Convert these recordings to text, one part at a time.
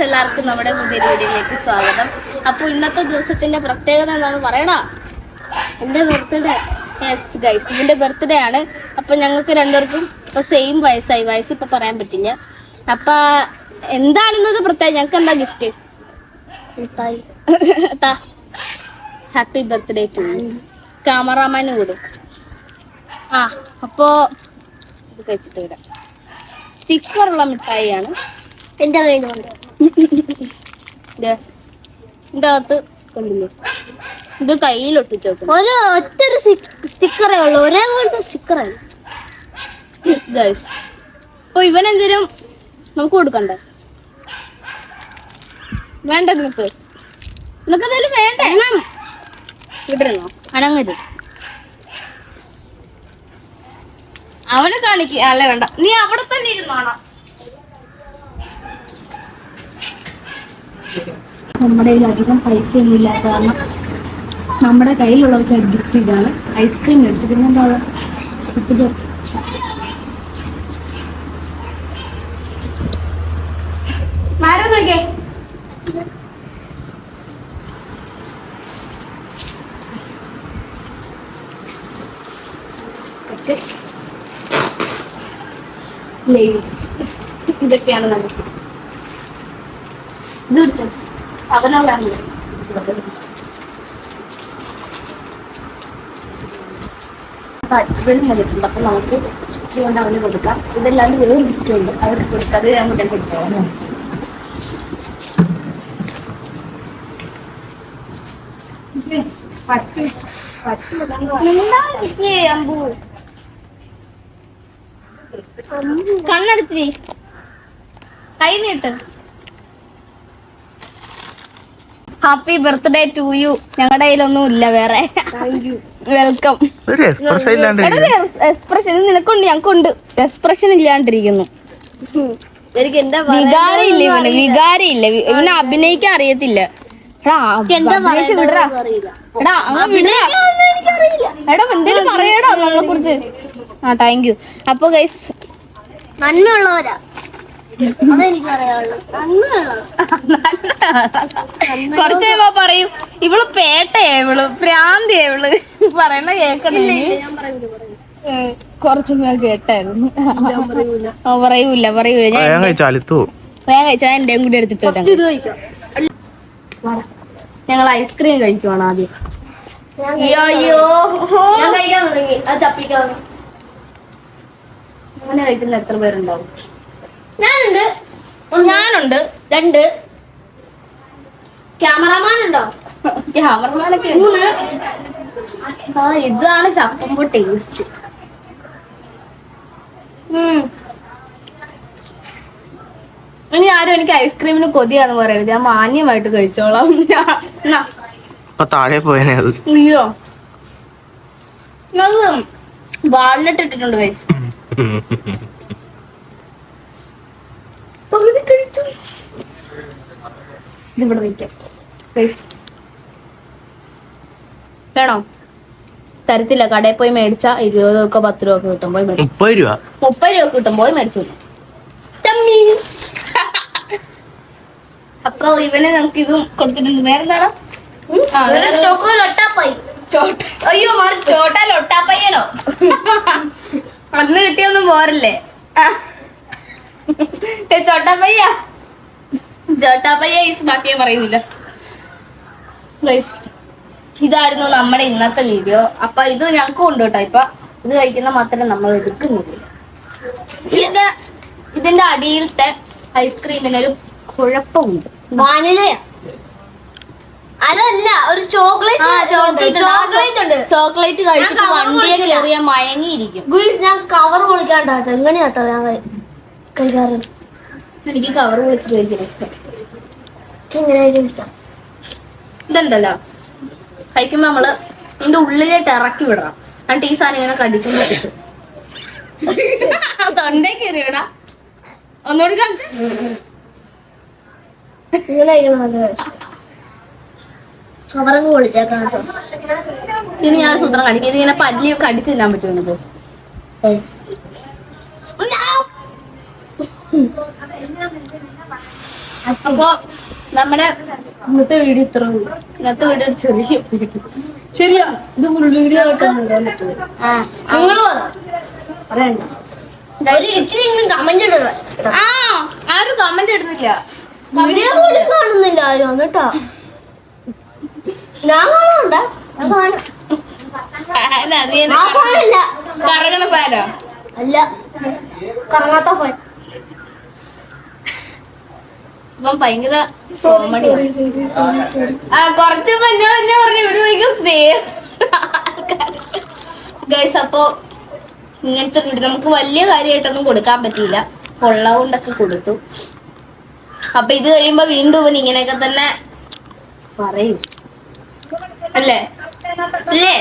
എല്ലാവർക്കും നമ്മുടെ പുതിയ വീഡിയോയിലേക്ക് സ്വാഗതം. അപ്പോൾ ഇന്നത്തെ ദിവസത്തിന്റെ പ്രത്യേകത എന്താണെന്ന് പറയണോ? എൻ്റെ ബർത്ത്ഡേ. യെസ് ഗൈസ്, ഇതിന്റെ ബർത്ത്ഡേ ആണ്. അപ്പൊ ഞങ്ങൾക്ക് രണ്ടുപേർക്കും ഇപ്പൊ സെയിം വയസ്സായി. വയസ്സ് ഇപ്പൊ പറയാൻ പറ്റില്ല. അപ്പൊ എന്താണിന്നത് പ്രത്യേകം? ഞങ്ങൾക്ക് എന്താ ഗിഫ്റ്റ്? ഹാപ്പി ബർത്ത്ഡേ ടു ക്യാമറാമാന് കൂടും. അപ്പോ ഇത് കഴിച്ചിട്ട് വിടാം. സ്റ്റിക്കറുള്ള മിഠായിയാണ് എന്റെ കയ്യിലുണ്ട്. ഇതിന്റെ അകത്ത് കൊണ്ടില്ലേ, ഇത് കയ്യിലൊട്ടിച്ച് വെക്കും. ഒറ്റൊരു സ്റ്റിക്കറേ ഉള്ളൂ, ഒരേ പോലത്തെ സ്റ്റിക്കറാണ്. അപ്പൊ ഇവനെന്തിനും നമുക്ക് കൊടുക്കണ്ടേ? വേണ്ട, നിനക്ക് എന്തായാലും വേണ്ടേ? വിട്ടിരുന്നോ? അനങ്ങരുത്. അവനെ കാണിക്കുക. അല്ല വേണ്ട, നീ അവിടെ തന്നെ ഇരുന്നോണോ. നമ്മുടെ കയ്യിൽ അധികം പൈസ ഒന്നും ഇല്ലാത്ത കാരണം നമ്മുടെ കയ്യിലുള്ള വെച്ച് അഡ്ജസ്റ്റ് ചെയ്താണ് ഐസ്ക്രീം മേടിച്ചു. പിന്നെന്താ നോക്കേ, ഇതൊക്കെയാണ് നമുക്ക്. ഇത് അവനോടാണ് അച്ഛനും വന്നിട്ടുണ്ട്. അപ്പൊ നമുക്ക് കൊണ്ട് അവന് കൊടുക്കാം. ഇതല്ലാണ്ട് വേറെ ഗിഫ്റ്റുണ്ട്, അവർക്ക് കൊടുക്കാം. അത് ഞാൻ കൂടെ കൊടുക്കാം. അമ്പു കണ്ണടച്ചി കൈ നീട്ട്. Happy birthday to you. ഞങ്ങളുടെ കയ്യിലൊന്നും ഇല്ല വേറെ. വെൽക്കം. എക്സ്പ്രഷൻ നിനക്കുണ്ട്, ഞങ്ങൾക്കുണ്ട്. എക്സ്പ്രഷൻ ഇല്ലാണ്ടിരിക്കുന്നു. വികാരമില്ല ഇവന്, വികാരമില്ല ഇവന്. അഭിനയിക്കാൻ അറിയത്തില്ല. എടാ എന്തേലും പറയടാ നമ്മളെ കുറിച്ച്. Thank you. അപ്പൊ ഗൈസ്, നന്മയുള്ളവരാ കുറച്ച് കഴിയുമ്പോ പറയും ഇവള് പേട്ടയാ, ഇവള് പ്രാന്തിയാ, ഇവള് പറയണ കേക്കണില്ല. കുറച്ചു കേട്ടായിരുന്നു. പറയൂല. ഞാൻ കഴിച്ചാൽ എന്റെയും കൂടി എടുത്തിട്ട് ഞങ്ങൾ ഐസ്ക്രീം കഴിക്കുവാണ് ആദ്യം. അയ്യോ, അങ്ങനെ കഴിക്കുന്ന എത്ര പേരുണ്ടാവും? ഞാനുണ്ട്. 2 ക്യാമറമാനുണ്ടോ? ക്യാമറമാനൊക്കെ 3. ഇതാണ് ചപ്പുമ്പോ ടേസ്റ്റ്. ഇനി ആരും എനിക്ക് ഐസ്ക്രീമിന് കൊതിയാന്ന് പറയരുത്. ഞാൻ മാന്യമായിട്ട് കഴിച്ചോളാം. താഴെ പോയനെ. അയ്യോ, വാൾനട്ട് ഇട്ടിട്ടുണ്ട് കഴിച്ചു. ഇതിവിടെ വയ്ക്കാം. വേണോ? തരത്തില്ല. കടയിൽ പോയി മേടിച്ചാ 20 രൂപ 10 രൂപ കിട്ടും. പോയി 30 രൂപ കിട്ടും. പോയി മേടിച്ചു. അപ്പൊ ഇവനെ നമുക്ക് ഇതും കൊടുത്തിട്ടുണ്ട്. വേറെന്താണോ? അയ്യോ, ചോട്ടാ ലൊട്ടാപ്പയ്യനോ? അന്ന് കിട്ടിയൊന്നും പോരല്ലേ. ചോട്ടാപ്പയ്യ ഈസ് ബാക്കിയെ പറയുന്നില്ല. ഇതായിരുന്നു നമ്മുടെ ഇന്നത്തെ വീഡിയോ. അപ്പൊ ഇത് ഞങ്ങൾക്ക് ഉണ്ട് കേട്ടോ. ഇപ്പൊ ഇത് കഴിക്കുന്ന മാത്രമേ നമ്മൾ എടുക്കുന്നില്ല. ഇതിന്റെ അടിയിലത്തെ ഐസ്ക്രീമിനൊരു കുഴപ്പമുണ്ട്. വാനിലയാ? അതല്ല, ഒരു ചോക്ലേറ്റ് ഉണ്ട്. ചോക്ലേറ്റ് കഴിച്ചിട്ട് വണ്ടിയെ കയറിയാൽ മയങ്ങിയിരിക്കും. ഞാൻ കവർ പൊളിക്കാണ്ടാട്ടോ. എങ്ങനെയാട്ടോ ഞാൻ കഴിക്കാറ്? എനിക്ക് കവർ പൊളിച്ചിട്ട് കഴിക്കാൻ ഇഷ്ടം. എങ്ങനെയായിരിക്കും ഇഷ്ടം? ഇതുണ്ടല്ലോ, കഴിക്കുമ്പോ നമ്മള് ഇതിന്റെ ഉള്ളിലേക്ക് ഇറക്കി വിടണം. എന്നിട്ട് ഈ സാധനം ഇങ്ങനെ കടിക്കുമ്പോ തൊണ്ടേ കയറിയടാ. ഒന്നുകൂടി കാണിച്ചു. ഇനി ഞാൻ സൂത്രം കാണിക്കും. ഇതിങ്ങനെ പല്ലി കടിച്ചു തിന്നാൻ പറ്റും. അപ്പൊ നമ്മുടെ ഇന്നത്തെ വീഡിയോ ഇത്ര ഉള്ളൂ. ഇന്നത്തെ വീഡിയോ ചെറിയ ശരിയാ. ഇത് ഫുൾ വീഡിയോ ആക്കാൻ പറ്റും. നിങ്ങള് പറയണ്ട. കമന്റ് ആരും കമന്റ് ഇടുന്നില്ല. വീഡിയോ പോലും കാണുന്നില്ല ആരും കേട്ടോ. ഞാൻ കാണുന്നുണ്ടാ കറങ്ങണ പാലോ അല്ല കറങ്ങാത്ത ഫോൺ. ഇപ്പം ഭയങ്കര കോമഡി. കൊറച്ച് പറഞ്ഞു ഒരു ഭയങ്കര സ്നേഹം. ഗൈസ് അപ്പൊ ഇങ്ങനത്തെ വീട് നമുക്ക് വലിയ കാര്യമായിട്ടൊന്നും കൊടുക്കാൻ പറ്റിയില്ല. കൊള്ള കൊണ്ടൊക്കെ കൊടുത്തു. അപ്പൊ ഇത് കഴിയുമ്പോ വീണ്ടും ഇവൻ ഇങ്ങനെയൊക്കെ തന്നെ പറയും അല്ലേ അല്ലേ?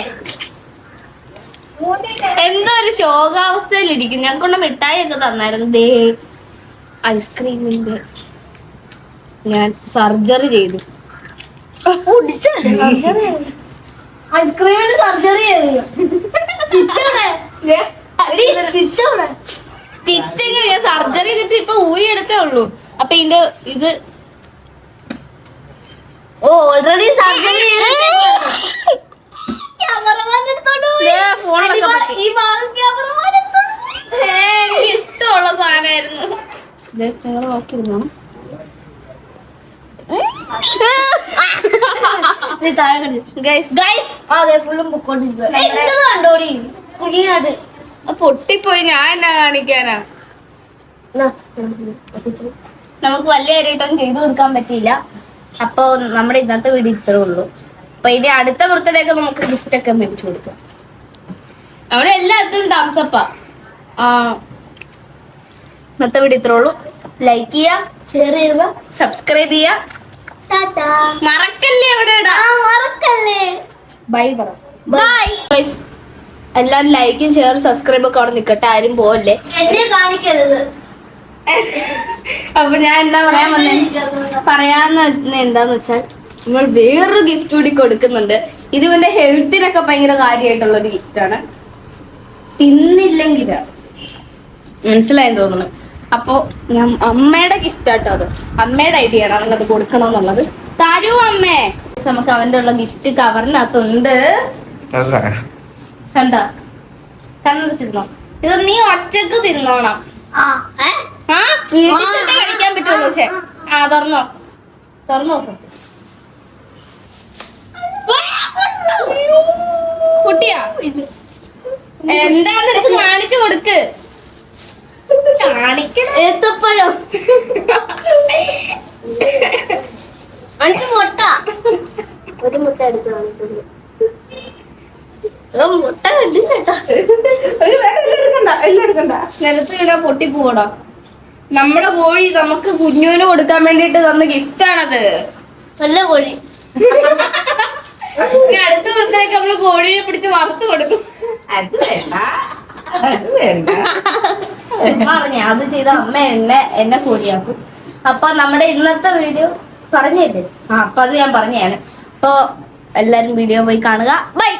എന്തോ ഒരു ശോകാവസ്ഥയിലിരിക്കും. ഞാൻ കൊണ്ട് മിഠായി ഒക്കെ തന്നായിരുന്നു. ദേ ഐസ്ക്രീമിന്റെ ഞാൻ സർജറി ചെയ്തു. ഐസ്ക്രീമിന്റെ സർജറി സ്റ്റിച്ചിങ് ഞാൻ സർജറി ചെയ്തിട്ട് ഇപ്പൊ ഊരിയെടുത്തേ ഉള്ളൂ. അപ്പൊ ഇതിന്റെ ഇത് ഓൾറെഡി സർജറി എനിക്ക് ഇഷ്ടമുള്ള സാധനമായിരുന്നു. നിങ്ങൾ നോക്കിയിരുന്നോ? പൊട്ടിപ്പോയി. ഞാൻ എന്നാ കാണിക്കാനാ? നമുക്ക് വലിയ കാര്യമായിട്ടൊന്നും ചെയ്തു കൊടുക്കാൻ പറ്റിയില്ല. അപ്പൊ നമ്മുടെ ഇന്നത്തെ വീഡിയോ ഇത്രേ ഉള്ളൂ. അപ്പൊ ഇനി അടുത്ത ബർത്ത്ഡേക്ക് നമുക്ക് ഗിഫ്റ്റ് ഒക്കെ മേടിച്ചു കൊടുക്കാം. അവിടെ എല്ലാത്തിനും താമസപ്പാ. ഇന്നത്തെ വീഡിയോ ഇത്രേ ഉള്ളൂ. ലൈക്ക് ചെയ്യുക, ഷെയർ ചെയ്യുക, സബ്സ്ക്രൈബ് ചെയ്യുക. മറക്കല്ലേ മറക്കല്ലേ. ബൈ പറ. ബൈ. എല്ലാരും ലൈക്കും ഷെയർ സബ്സ്ക്രൈബ് ഒക്കെ അവിടെ നിക്കട്ടെ. ആരും പോവല്ലേ. എന്നെ കാണിക്കരുത്. അപ്പൊ ഞാൻ എന്താ പറയാന്ന് എന്താന്ന് വെച്ചാൽ നമ്മൾ വേറൊരു ഗിഫ്റ്റ് കൂടി കൊടുക്കുന്നുണ്ട്. ഇത് ഇവന്റെ ഹെൽത്തിനൊക്കെ ഭയങ്കര കാര്യമായിട്ടുള്ള ഒരു ഗിഫ്റ്റാണ്. തിന്നില്ലെങ്കിൽ മനസ്സിലായെന്ന് തോന്നുന്നു. അപ്പൊ ഞാൻ അമ്മയുടെ ഗിഫ്റ്റ് ആട്ടോ. അത് അമ്മയുടെ ഐഡിയ ആണ് അവനത് കൊടുക്കണമെന്നുള്ളത്. തരൂ അമ്മേ. നമുക്ക് അവന്റെ ഉള്ള ഗിഫ്റ്റ് കവറിനകത്തുണ്ട്. കണ്ടാ? കണ്ണടച്ചിരുന്നോ? ഇത് നീ ഒറ്റക്ക് തിന്നോണം. വീട്ടിൽ കഴിക്കാൻ പറ്റുള്ളൂ. പക്ഷെ തുറന്നോ നോക്കും. കുട്ടിയാ എന്താന്ന് എടുത്ത് കാണിച്ചു കൊടുക്ക്. കാണിക്കണം. ഏത്തപ്പഴം. മുട്ട. ഒരു മുട്ട എടുത്ത് കാണിക്കുന്നു. മുട്ട കണ്ടില്ല. നിലത്ത് വീണാ പൊട്ടിപ്പോടാ. നമ്മുടെ കോഴി നമുക്ക് കുഞ്ഞുവിന് കൊടുക്കാൻ വേണ്ടിട്ട് തന്ന ഗിഫ്റ്റാണത്. നല്ല കോഴി. അടുത്ത ബർത്ത്ഡേക്ക് നമ്മള് കോഴിയെ പിടിച്ച് വറുത്ത് കൊടുക്കും. പറഞ്ഞ അത് ചെയ്ത അമ്മ എന്നെ കോഴിയാക്കും. അപ്പൊ നമ്മുടെ ഇന്നത്തെ വീഡിയോ പറഞ്ഞല്ലേ. അപ്പൊ അത് ഞാൻ പറഞ്ഞാണ്. അപ്പൊ എല്ലാരും വീഡിയോ പോയി കാണുക. ബൈ.